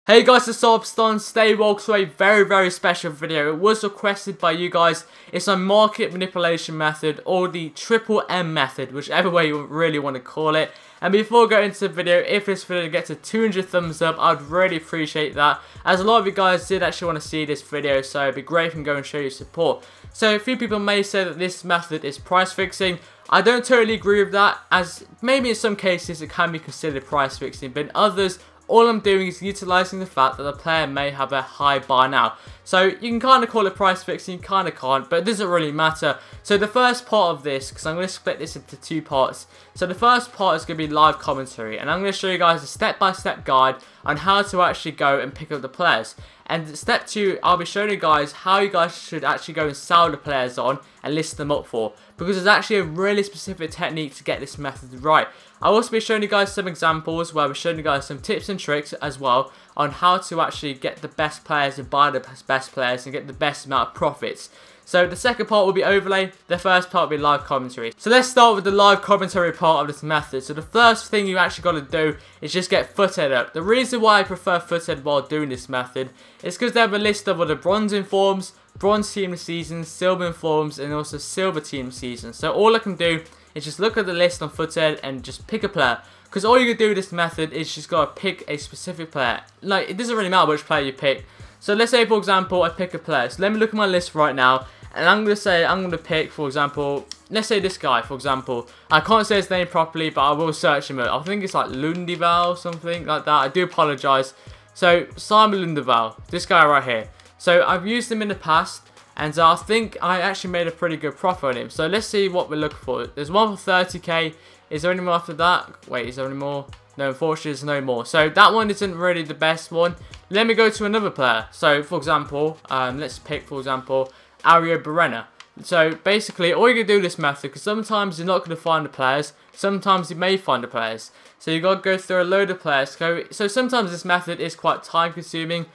Hey guys, it's Sobston. Stay woke to a very special video. It was requested by you guys. It's a market manipulation method, or the triple M method, whichever way you really want to call it. And before going into the video, if this video gets a 200 thumbs up, I'd really appreciate that, as a lot of you guys did actually want to see this video, so it'd be great if you can go and show your support. So a few people may say that this method is price fixing. I don't totally agree with that, as maybe in some cases it can be considered price fixing, but in others, all I'm doing is utilising the fact that the player may have a high buy now. So you can kind of call it price fixing, you kind of can't, but it doesn't really matter. So the first part of this, because I'm going to split this into two parts. So the first part is going to be live commentary, and I'm going to show you guys a step-by-step guide on how to actually go and pick up the players. And step 2, I'll be showing you guys how you guys should actually go and sell the players on and list them up for, because there's actually a really specific technique to get this method right. I'll also be showing you guys some examples where we're showing you guys some tips and tricks as well on how to actually get the best players and buy the best players and get the best amount of profits. So the second part will be overlay, the first part will be live commentary. So let's start with the live commentary part of this method. So the first thing you actually got to do is just get footed up. The reason why I prefer footed while doing this method is because they have a list of all the bronze informs, bronze team seasons, silver informs, and also silver team seasons. So all I can do is just look at the list on footed and just pick a player. Because all you can do with this method is just got to pick a specific player. Like, it doesn't really matter which player you pick. So let's say, for example, I pick a player. So let me look at my list right now. And I'm going to say, I'm going to pick, for example, let's say this guy, for example. I can't say his name properly, but I will search him up. I think it's like Lundival, something like that. I do apologise. So, Simon Lundival, this guy right here. So, I've used him in the past, and I think I actually made a pretty good profit on him. So, let's see what we're looking for. There's one for 30k. Is there any more after that? Wait, is there any more? No, unfortunately, there's no more. So, that one isn't really the best one. Let me go to another player. So, for example, let's pick, for example, Ario Barena. So basically, all you can do with this method, because sometimes you're not going to find the players, sometimes you may find the players. So you got to go through a load of players. So sometimes this method is quite time consuming,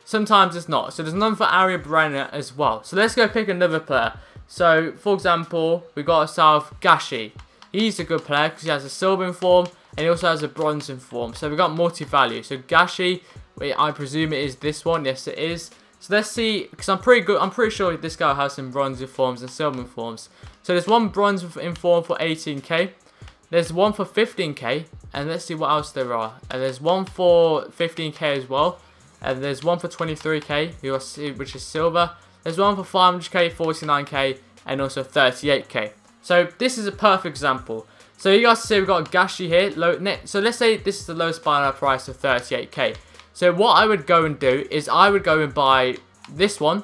sometimes it's not. So there's none for Ario Barena as well. So let's go pick another player. So for example, we got ourselves Gashi. He's a good player because he has a silver inform and he also has a bronze inform. So we got multi-value. So Gashi, I presume it is this one. Yes, it is. So let's see, because I'm pretty sure this guy has some bronze informs and silver informs. So there's one bronze inform for 18k, there's one for 15k, and let's see what else there are. And there's one for 15k as well, and there's one for 23k, which is silver. There's one for 500k, 49k, and also 38k. So this is a perfect example. So you guys see we've got Gashi here. So let's say this is the lowest buy now price of 38k. So what I would go and do is I would go and buy this one.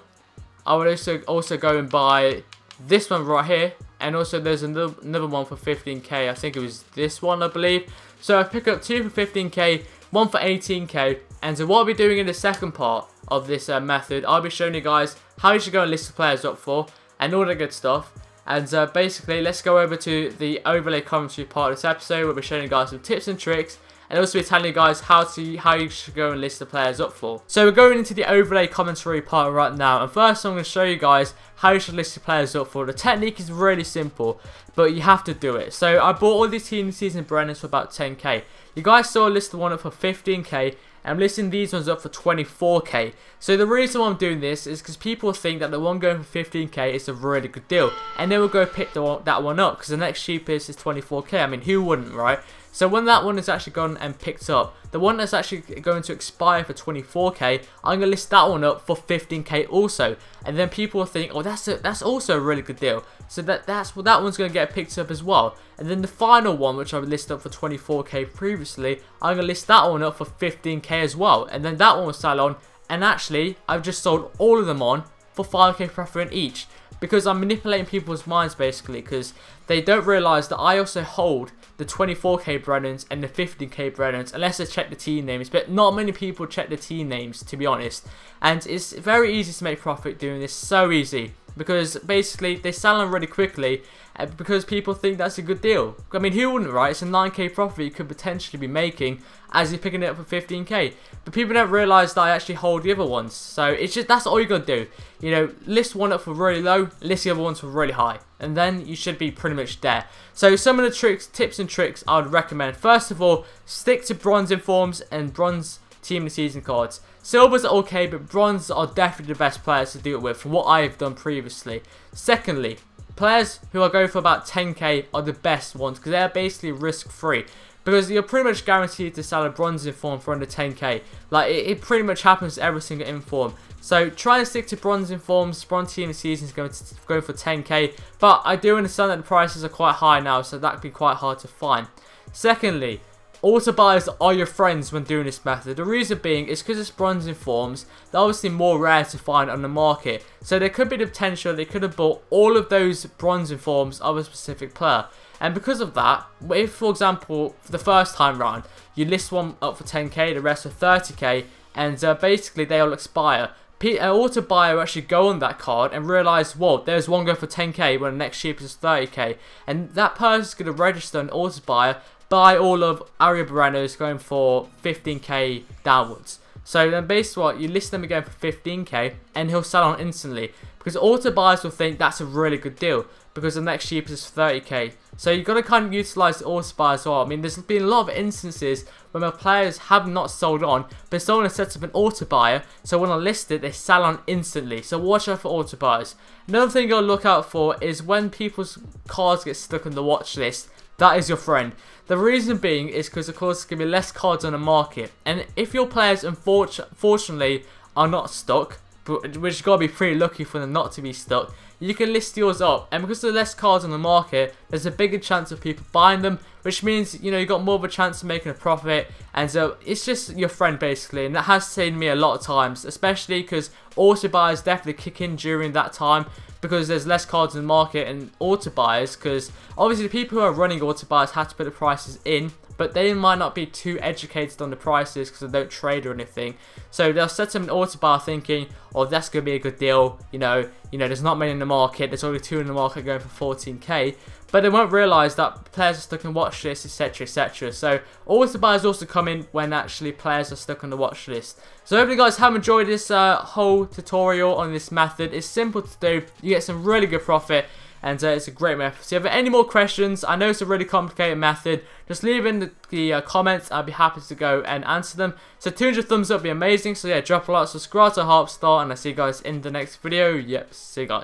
I would also go and buy this one right here. And also there's another one for 15k. I think it was this one, I believe. So I pick up two for 15k, one for 18k. And so what I'll be doing in the second part of this method, I'll be showing you guys how you should go and list the players up for and all the good stuff. And basically, let's go over to the overlay commentary part of this episode, where we're showing you guys some tips and tricks, and also be telling you guys how you should go and list the players up for. So we're going into the overlay commentary part right now, and first I'm going to show you guys how you should list the players up for. The technique is really simple, but you have to do it. So I bought all these team season Brennans for about 10k. You guys saw I listed one up for 15k. I'm listing these ones up for 24k. So the reason why I'm doing this is because people think that the one going for 15k is a really good deal, and they will go pick that one up because the next cheapest is 24k. I mean, who wouldn't, right? So when that one is actually gone and picked up, the one that's actually going to expire for 24k, I'm going to list that one up for 15k also. And then people will think, oh, that's also a really good deal. So that one's going to get picked up as well. And then the final one, which I listed up for 24k previously, I'm going to list that one up for 15k as well. And then that one will sell on. And actually, I've just sold all of them on for 5k profit each. Because I'm manipulating people's minds basically, because they don't realise that I also hold the 24k Brennans and the 15k Brennans, unless they check the team names, but not many people check the team names, to be honest. And it's very easy to make profit doing this, so easy, because basically they sell them really quickly because people think that's a good deal. I mean, who wouldn't, right? It's a 9k profit you could potentially be making as you're picking it up for 15k. But people don't realise that I actually hold the other ones. So it's just, that's all you got to do. You know, list one up for really low, list the other ones for really high, and then you should be pretty much there. So some of the tips and tricks I would recommend. First of all, stick to bronze informs and bronze team of the season cards. Silvers are okay, but bronze are definitely the best players to do it with from what I have done previously. Secondly, players who are going for about 10k are the best ones because they're basically risk free. Because you're pretty much guaranteed to sell a bronze inform for under 10k. Like, it pretty much happens to every single inform. So, try and stick to bronze informs. Bronze team of the season is going to go for 10k. But I do understand that the prices are quite high now, so that could be quite hard to find. Secondly, auto buyers are your friends when doing this method. The reason being is because it's bronze informs, they're obviously more rare to find on the market. So there could be the potential they could have bought all of those bronze informs of a specific player. And because of that, if for example, for the first time round, you list one up for 10k, the rest for 30k, and basically they all expire. An auto buyer will actually go on that card and realise, whoa, there's one go for 10k when the next cheapest is 30k. And that person's going to register an auto buyer, buy all of Aria Barrenos going for 15k downwards. So then basically what, you list them again for 15k and he'll sell on instantly. Because auto buyers will think that's a really good deal because the next cheapest is 30k. So you've got to kind of utilise the auto buy as well. I mean, there's been a lot of instances where my players have not sold on, but someone has set up an auto buyer, so when I list it, they sell on instantly. So watch out for auto buyers. Another thing you'll look out for is when people's cards get stuck on the watch list, that is your friend. The reason being is because of course there's going to be less cards on the market, and if your players unfortunately are not stuck, which you got to be pretty lucky for them not to be stuck, you can list yours up, and because there's less cards on the market, there's a bigger chance of people buying them, which means, you know, you got more of a chance of making a profit. And so it's just your friend basically, and that has saved me a lot of times, especially because auto buyers definitely kick in during that time because there's less cards in the market. And auto buyers, because obviously the people who are running auto buyers have to put the prices in, but they might not be too educated on the prices because they don't trade or anything. So they'll set them an auto buy thinking, oh, that's going to be a good deal. You know, there's not many in the market. There's only 2 in the market going for 14k. But they won't realise that players are stuck in watch lists, etc, etc. So auto buyers also come in when actually players are stuck on the watch list. So hopefully you guys have enjoyed this whole tutorial on this method. It's simple to do. You get some really good profit. And it's a great method. So if you have any more questions, I know it's a really complicated method, just leave in the comments. I'll be happy to go and answer them. So 200 thumbs up would be amazing. So yeah, drop a like, subscribe to Harpstar, and I'll see you guys in the next video. Yep, see you guys.